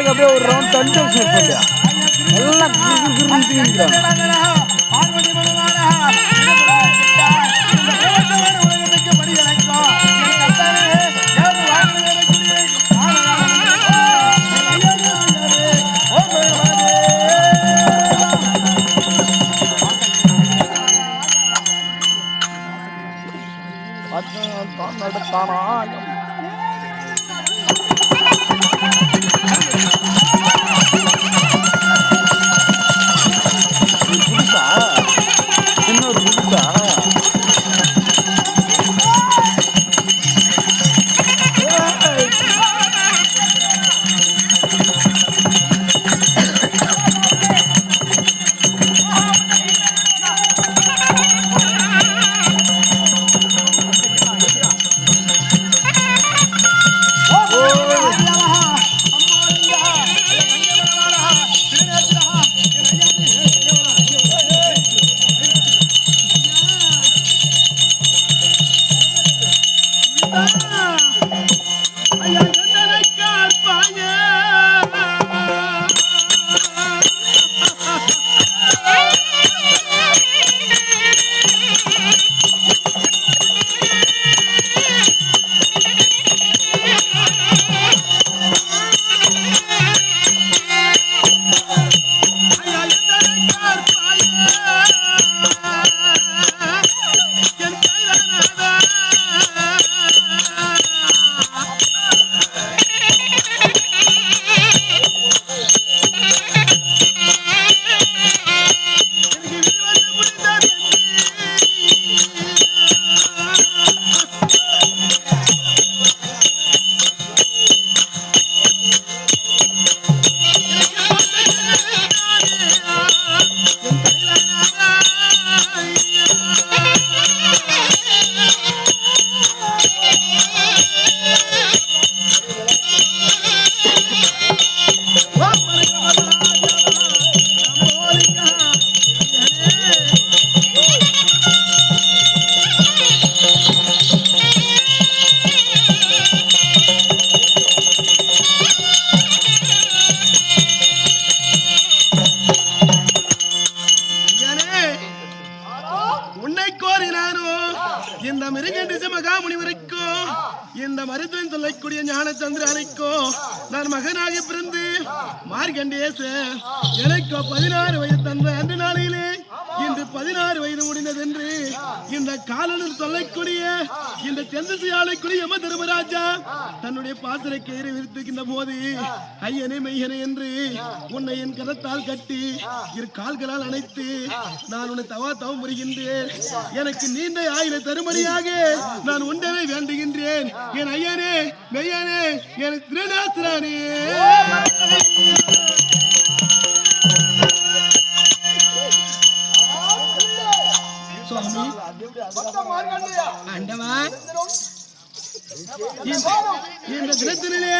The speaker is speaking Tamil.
பாருங்க அப்படியே ஒரு ரவுண்ட் தண்டு வச்சிருக்கா எல்லாம் பார்வதி இந்த மிருகண்டிச மகாமுனிவருக்கும் இந்த மருத்துவன் சொல்லக்கூடிய ஞானச்சந்திரனுக்கும் நான் மகனாக பிறந்து மார்கண்டேச எனக்கு 16 வயது தந்த அன்று நாளிலே இன்று 16 வயது முடிந்ததென்று இந்த காலனில் சொல்லக்கூடிய இந்த தென்திசையாளக்கூடிய யம தர்மராஜா தன்னுடைய பாத்திர கயிறை விரித்திருக்கின்ற போது ஐயனே மெய்யனே என்று உன்னை என் கரத்தால் கட்டி இரு கால்களால் அணைத்து நான் உன்னை தவம் புரிகின்றேன். எனக்கு நீண்ட ஆயுள தருமடியாக நான் உண்டனை வேண்டுகின்றேன். என் ஐயனே மெய்யனே என் திருநாசரானே. ஆண்டவா இந்த தினத்திலே